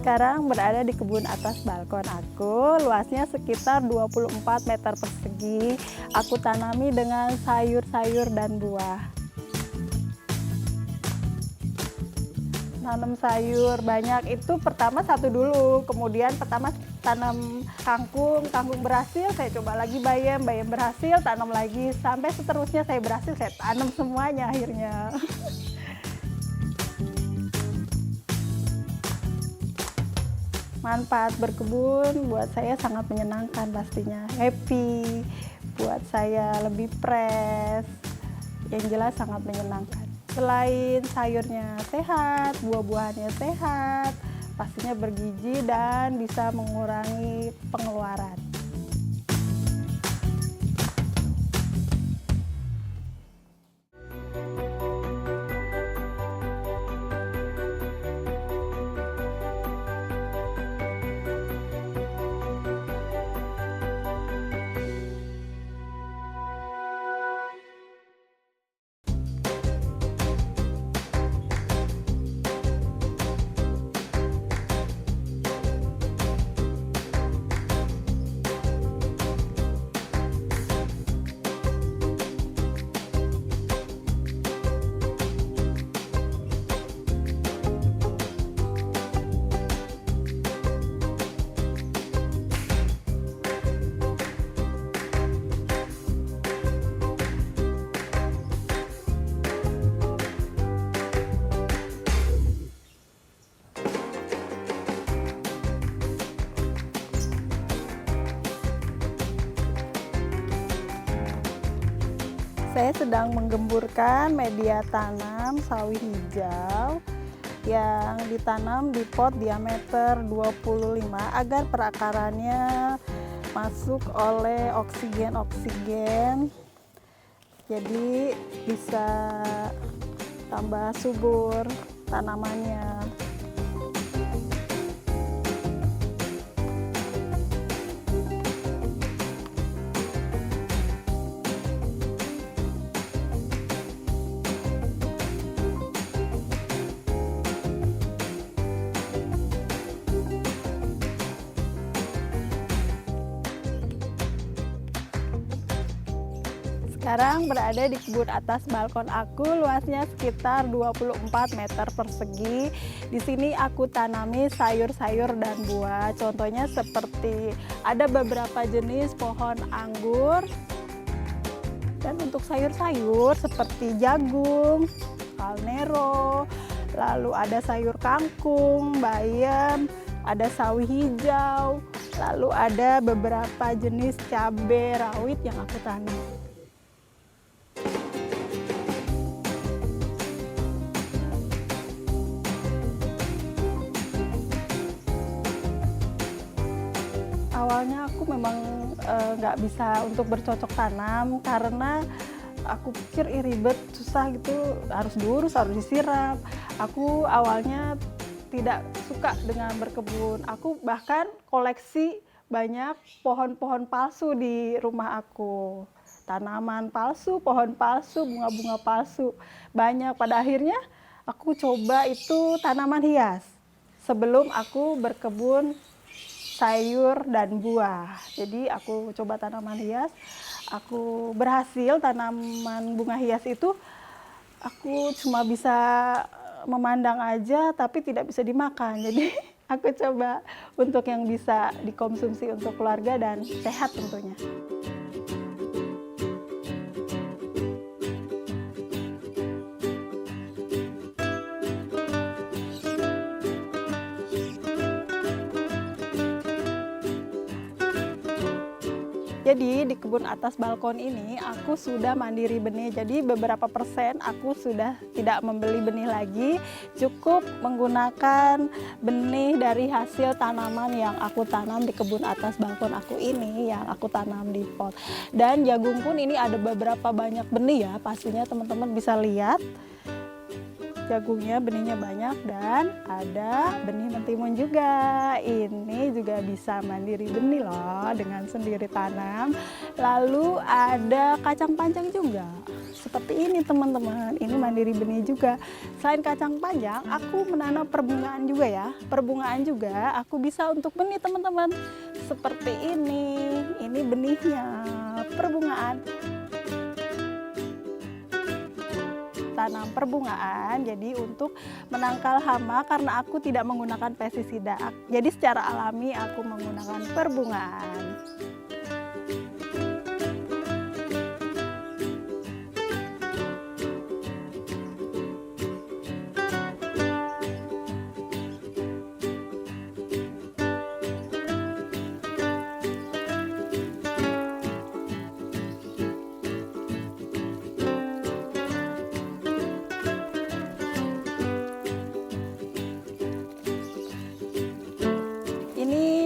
Sekarang berada di kebun atas balkon aku, luasnya sekitar 24 meter persegi. Aku tanami dengan sayur-sayur dan buah. Nanam sayur banyak itu pertama satu dulu, kemudian pertama tanam kangkung, kangkung berhasil, saya coba lagi bayam, bayam berhasil, tanam lagi, sampai seterusnya saya berhasil, saya tanam semuanya akhirnya. Manfaat berkebun buat saya sangat menyenangkan pastinya, happy, buat saya lebih fresh, yang jelas sangat menyenangkan. Selain sayurnya sehat, buah-buahannya sehat, pastinya bergizi dan bisa mengurangi pengeluaran. Saya sedang menggemburkan media tanam sawi hijau yang ditanam di pot diameter 25 agar perakarannya masuk oleh oksigen-oksigen, jadi bisa tambah subur tanamannya. Sekarang berada di kebun atas balkon aku, luasnya sekitar 24 meter persegi. Di sini aku tanami sayur-sayur dan buah. Contohnya seperti ada beberapa jenis pohon anggur. Dan untuk sayur-sayur seperti jagung, kalnero, lalu ada sayur kangkung, bayam, ada sawi hijau, lalu ada beberapa jenis cabai rawit yang aku tanam. Awalnya aku memang nggak bisa untuk bercocok tanam karena aku pikir ribet, susah gitu, harus diurus, harus disiram. Aku awalnya tidak suka dengan berkebun. Aku bahkan koleksi banyak pohon-pohon palsu di rumah aku. Tanaman palsu, pohon palsu, bunga-bunga palsu. Banyak, pada akhirnya aku coba itu tanaman hias. Sebelum aku berkebun sayur dan buah. Jadi aku coba tanaman hias, aku berhasil tanaman bunga hias itu aku cuma bisa memandang aja tapi tidak bisa dimakan. Jadi aku coba untuk yang bisa dikonsumsi untuk keluarga dan sehat tentunya. Jadi di kebun atas balkon ini aku sudah mandiri benih, jadi beberapa persen aku sudah tidak membeli benih lagi, cukup menggunakan benih dari hasil tanaman yang aku tanam di kebun atas balkon aku ini, yang aku tanam di pot. Dan jagung pun ini ada beberapa banyak benih ya, pastinya teman-teman bisa lihat. Jagungnya benihnya banyak dan ada benih mentimun juga. Ini juga bisa mandiri benih loh dengan sendiri tanam. Lalu ada kacang panjang juga. seperti ini teman-teman. Ini mandiri benih juga. Selain kacang panjang, aku menanam perbungaan juga ya. Perbungaan juga aku bisa untuk benih teman-teman. Seperti ini benihnya, perbungaan. Tanam perbungaan jadi untuk menangkal hama karena aku tidak menggunakan pestisida. Jadi secara alami aku menggunakan perbungaan.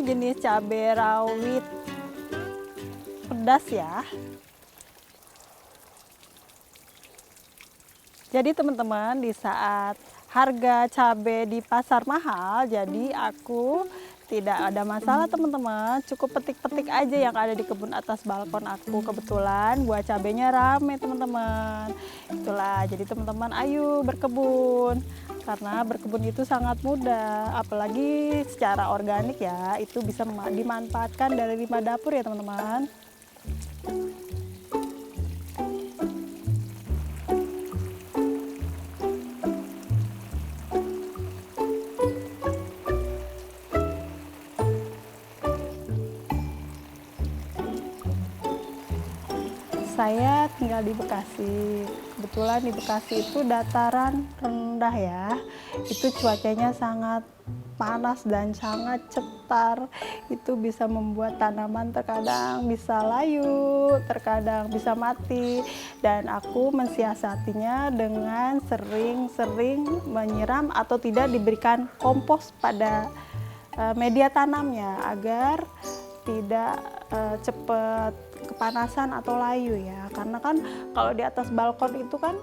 Jenis cabai rawit pedas ya. Jadi teman-teman, di saat harga cabai di pasar mahal, jadi aku tidak ada masalah teman-teman, cukup petik-petik aja yang ada di kebun atas balkon aku. Kebetulan buah cabainya rame teman-teman. Itulah, jadi teman-teman ayo berkebun. Karena berkebun itu sangat mudah, apalagi secara organik ya, itu bisa dimanfaatkan dari limbah dapur ya teman-teman. Saya tinggal di Bekasi. Kebetulan di Bekasi itu dataran rendah ya. Itu cuacanya sangat panas dan sangat cetar. Itu bisa membuat tanaman terkadang bisa layu, terkadang bisa mati. Dan aku mensiasatinya dengan sering-sering menyiram atau tidak diberikan kompos pada media tanamnya agar tidak cepat kepanasan atau layu ya, karena kan kalau di atas balkon itu kan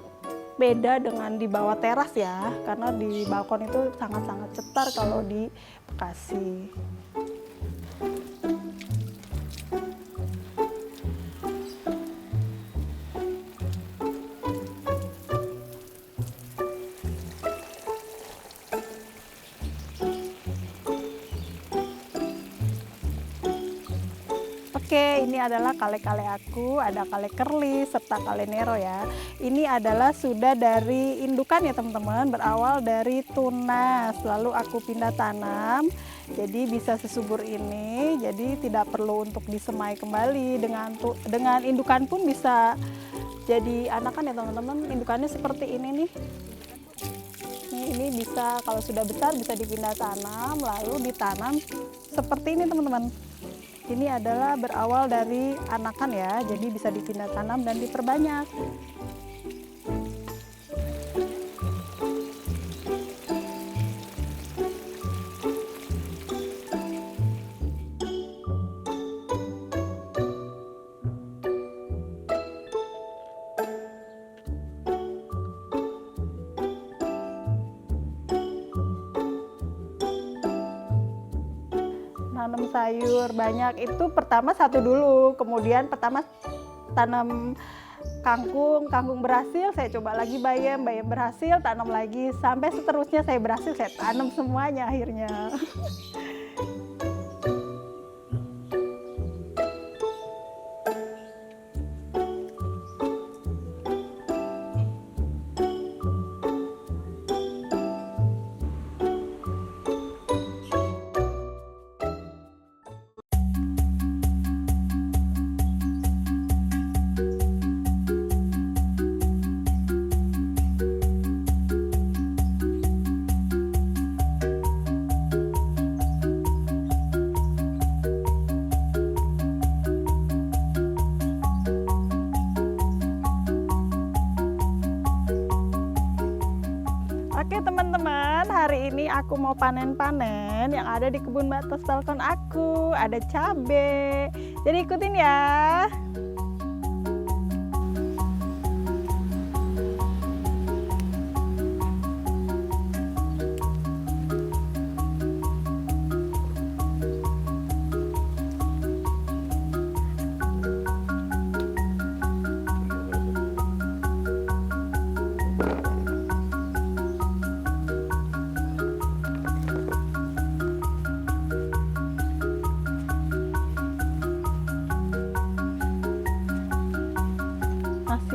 beda dengan di bawah teras ya, karena di balkon itu sangat-sangat cetar kalau di Bekasi. Oke, ini adalah kale-kale aku, ada kale curly serta kale nero ya. Ini adalah sudah dari indukan ya teman-teman, berawal dari tunas, lalu aku pindah tanam, jadi bisa sesubur ini, jadi tidak perlu untuk disemai kembali, dengan indukan pun bisa jadi anakan ya teman-teman. Indukannya seperti ini nih. Ini bisa, kalau sudah besar bisa dipindah tanam, lalu ditanam seperti ini teman-teman. Ini adalah berawal dari anakan ya, jadi bisa dipindah tanam dan diperbanyak. Tanam sayur banyak itu pertama satu dulu, kemudian pertama tanam kangkung berhasil, saya coba lagi bayam berhasil, tanam lagi, sampai seterusnya saya berhasil, saya tanam semuanya akhirnya. Oke teman-teman, hari ini aku mau panen-panen yang ada di kebun atas balkon aku. Ada cabai, jadi ikutin ya.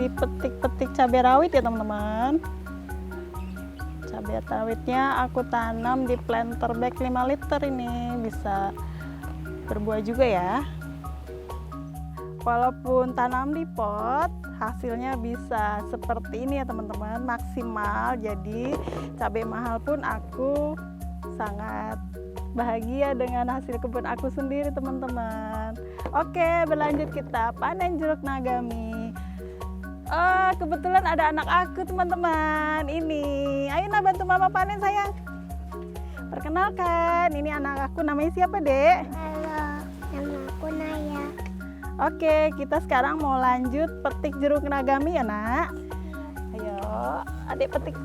lagi petik-petik cabai rawit ya teman-teman. Cabai rawitnya aku tanam di planter bag 5 liter ini, bisa berbuah juga ya. Walaupun tanam di pot, hasilnya bisa seperti ini ya teman-teman, maksimal. Jadi cabai mahal pun aku sangat bahagia dengan hasil kebun aku sendiri teman-teman. Oke, berlanjut kita panen jeruk nagami. Oh, kebetulan ada anak aku teman-teman. Ini, ayo nak bantu mama panen sayang. Perkenalkan, ini anak aku, namanya siapa dek? Halo, nama aku Naya. Oke, kita sekarang mau lanjut petik jeruk nagami ya nak. Ayo, adik petik.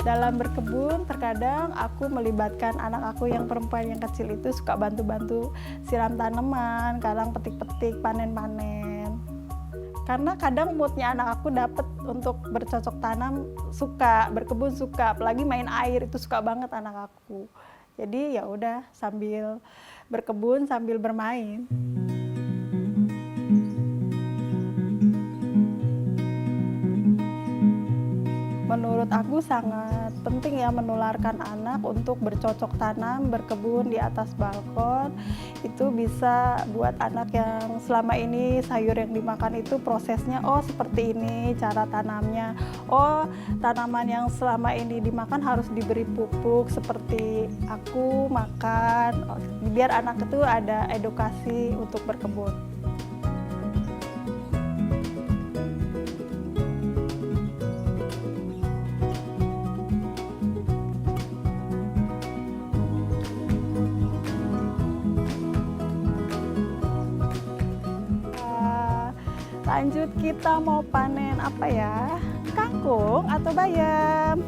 Dalam berkebun, terkadang aku melibatkan anak aku yang perempuan yang kecil itu suka bantu-bantu siram tanaman, kadang petik-petik, panen-panen. Karena kadang moodnya anak aku dapat untuk bercocok tanam, suka berkebun, suka apalagi main air itu suka banget anak aku. Jadi ya udah sambil berkebun sambil bermain. Menurut aku sangat penting ya menularkan anak untuk bercocok tanam, berkebun di atas balkon. Itu bisa buat anak yang selama ini sayur yang dimakan itu prosesnya, oh seperti ini cara tanamnya. Oh, tanaman yang selama ini dimakan harus diberi pupuk seperti aku makan. Biar anak itu ada edukasi untuk berkebun. Lanjut kita mau panen apa ya? Kangkung atau bayam?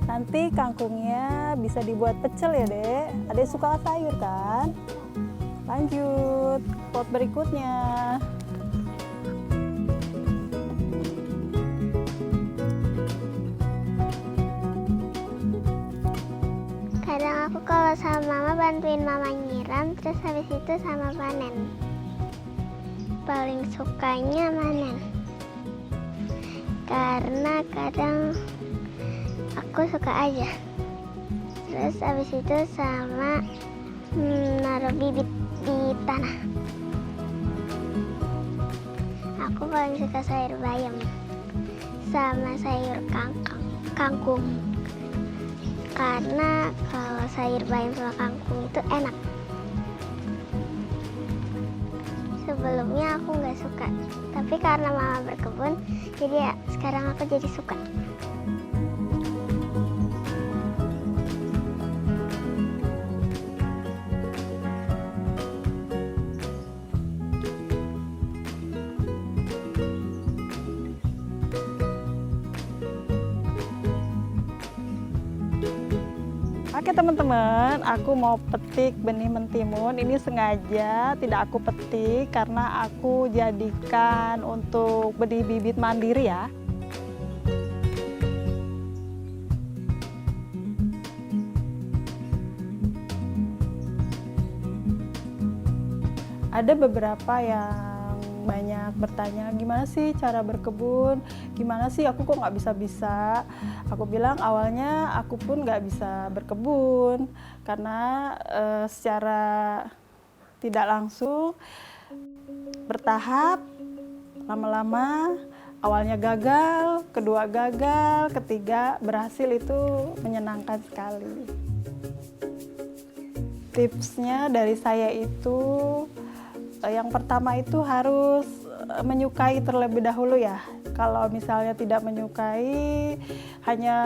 Nanti kangkungnya bisa dibuat pecel ya dek. Adek suka sayur kan? Lanjut pot berikutnya. Kadang aku kalau sama mama bantuin mama nyiram, terus habis itu sama panen. Paling sukanya manen. Karena kadang aku suka aja. Terus habis itu sama naruh bibit di tanah. Aku paling suka sayur bayam sama sayur kangkung. Karena kalau sayur bayam sama kangkung itu enak. Sebelumnya aku nggak suka, tapi karena mama berkebun, jadi ya sekarang aku jadi suka. Oke teman-teman, aku mau petik benih mentimun. Ini sengaja tidak aku petik karena aku jadikan untuk benih bibit mandiri ya. Ada beberapa yang banyak bertanya, gimana sih cara berkebun, gimana sih aku kok nggak bisa-bisa. Aku bilang awalnya aku pun nggak bisa berkebun karena secara tidak langsung bertahap, lama-lama awalnya gagal, kedua gagal, ketiga berhasil, itu menyenangkan sekali. Tipsnya dari saya itu yang pertama itu harus menyukai terlebih dahulu ya. Kalau misalnya tidak menyukai, hanya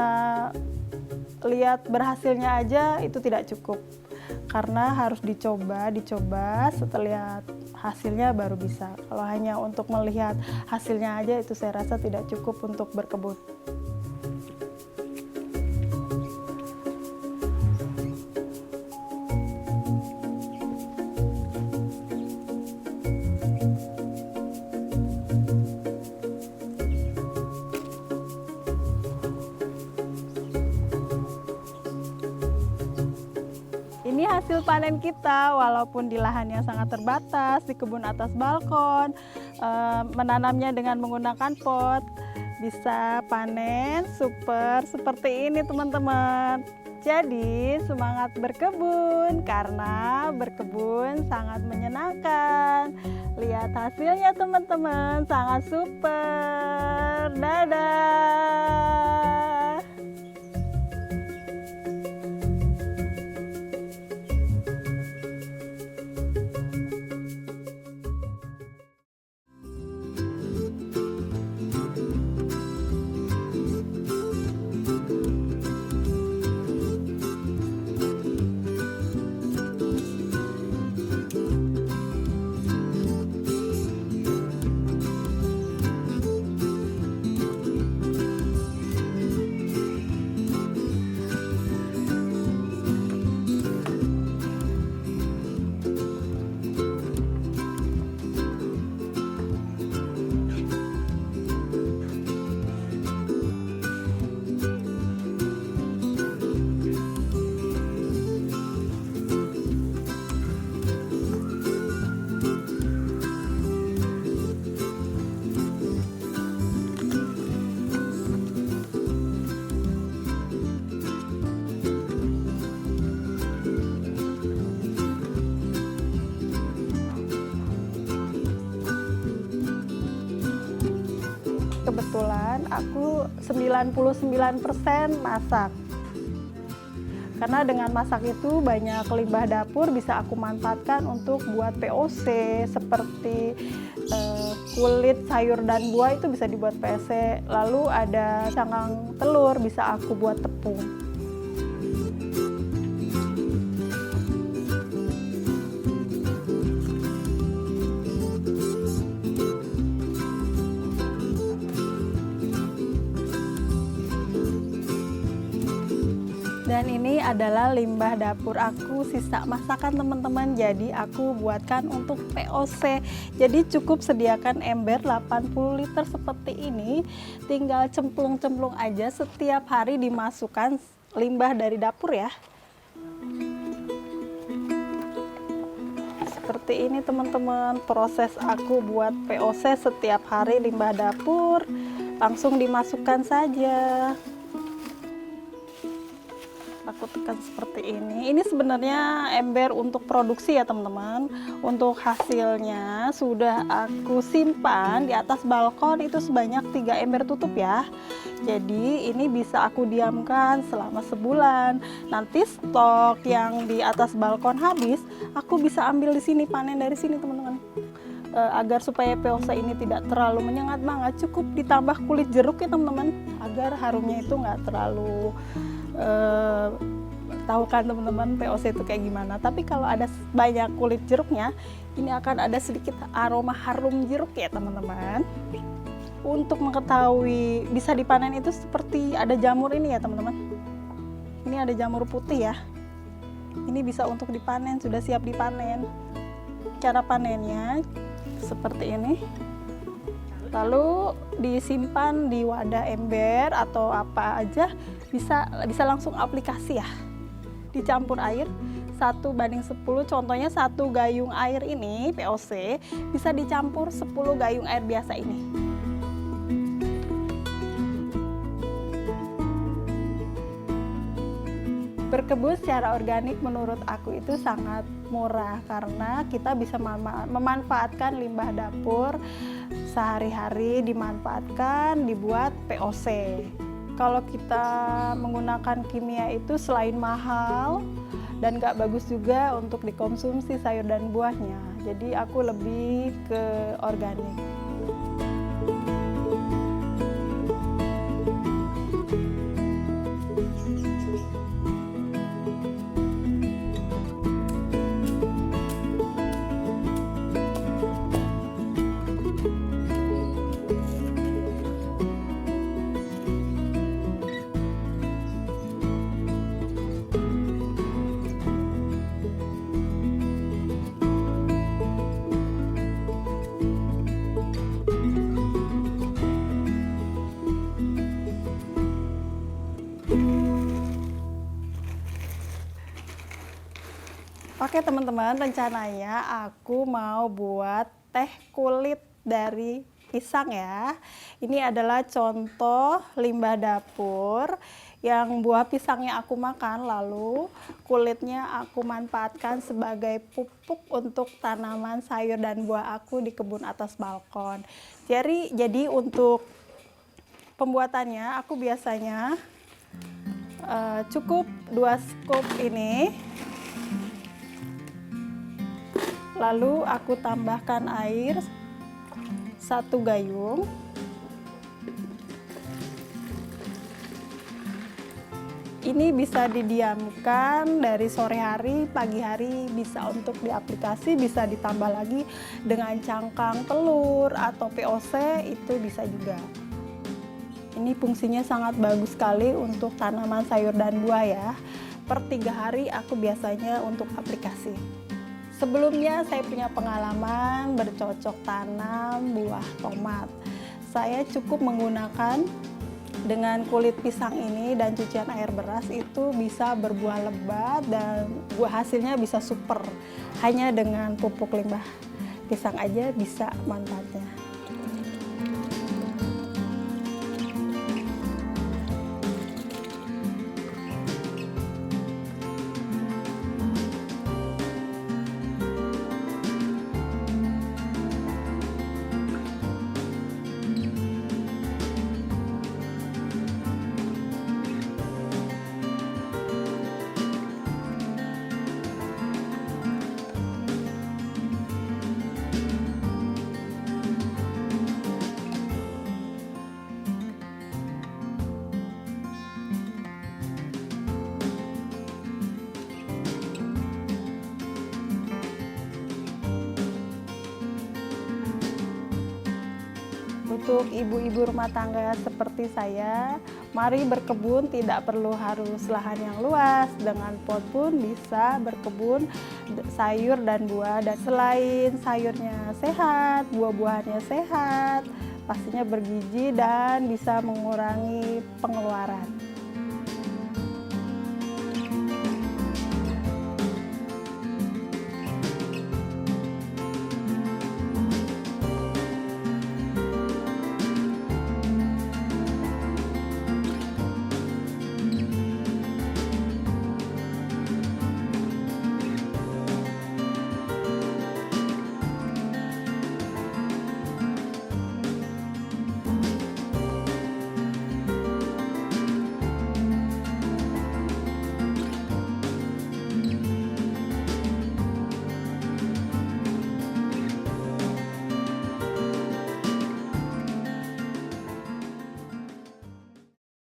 lihat berhasilnya aja itu tidak cukup. Karena harus dicoba, setelah lihat hasilnya baru bisa. Kalau hanya untuk melihat hasilnya aja itu saya rasa tidak cukup untuk berkebun. Ini hasil panen kita, walaupun di lahan yang sangat terbatas, di kebun atas balkon, menanamnya dengan menggunakan pot, bisa panen super seperti ini teman-teman. Jadi semangat berkebun, karena berkebun sangat menyenangkan. Lihat hasilnya teman-teman, sangat super. Dadah! Kebetulan aku 99% masak. Karena dengan masak itu banyak limbah dapur bisa aku manfaatkan untuk buat POC, seperti kulit sayur dan buah itu bisa dibuat POC. Lalu ada cangkang telur bisa aku buat tepung. Dan ini adalah limbah dapur aku, sisa masakan teman-teman. Jadi aku buatkan untuk POC. Jadi cukup sediakan ember 80 liter seperti ini. Tinggal cemplung-cemplung aja, setiap hari dimasukkan limbah dari dapur ya. Seperti ini teman-teman, proses aku buat POC setiap hari limbah dapur. Langsung dimasukkan saja. Aku tekan seperti ini. Ini sebenarnya ember untuk produksi ya teman-teman. Untuk hasilnya sudah aku simpan di atas balkon itu sebanyak 3 ember tutup ya. Jadi ini bisa aku diamkan selama sebulan. Nanti stok yang di atas balkon habis, aku bisa ambil di sini, panen dari sini teman-teman. Agar supaya POC ini tidak terlalu menyengat banget, cukup ditambah kulit jeruk ya teman-teman, agar harumnya itu nggak terlalu tahu kan teman-teman POC itu kayak gimana. Tapi kalau ada banyak kulit jeruknya, ini akan ada sedikit aroma harum jeruk ya teman-teman. Untuk mengetahui bisa dipanen itu seperti ada jamur ini ya teman-teman. Ini ada jamur putih ya. Ini bisa untuk dipanen, sudah siap dipanen. Cara panennya seperti ini. Lalu disimpan di wadah ember atau apa aja, bisa langsung aplikasi ya. Dicampur air 1:10, contohnya 1 gayung air ini POC bisa dicampur 10 gayung air biasa ini. Berkebun secara organik menurut aku itu sangat murah, karena kita bisa memanfaatkan limbah dapur sehari-hari, dimanfaatkan dibuat POC. Kalau kita menggunakan kimia itu selain mahal dan gak bagus juga untuk dikonsumsi sayur dan buahnya. Jadi aku lebih ke organik. Oke teman-teman, rencananya aku mau buat teh kulit dari pisang ya. Ini adalah contoh limbah dapur yang buah pisangnya aku makan, lalu kulitnya aku manfaatkan sebagai pupuk untuk tanaman sayur dan buah aku di kebun atas balkon. Jadi untuk pembuatannya aku biasanya cukup 2 scoop ini. Lalu aku tambahkan air 1 gayung. Ini bisa didiamkan dari sore hari, pagi hari bisa untuk di aplikasi, bisa ditambah lagi dengan cangkang telur atau POC, itu bisa juga. Ini fungsinya sangat bagus sekali untuk tanaman sayur dan buah ya. Per 3 hari aku biasanya untuk aplikasi. Sebelumnya saya punya pengalaman bercocok tanam buah tomat. Saya cukup menggunakan dengan kulit pisang ini dan cucian air beras, itu bisa berbuah lebat dan buah hasilnya bisa super. Hanya dengan pupuk limbah pisang aja bisa manfaatnya. Untuk ibu-ibu rumah tangga seperti saya, mari berkebun, tidak perlu harus lahan yang luas. Dengan pot pun bisa berkebun sayur dan buah. Dan selain sayurnya sehat, buah-buahannya sehat, pastinya bergizi dan bisa mengurangi pengeluaran.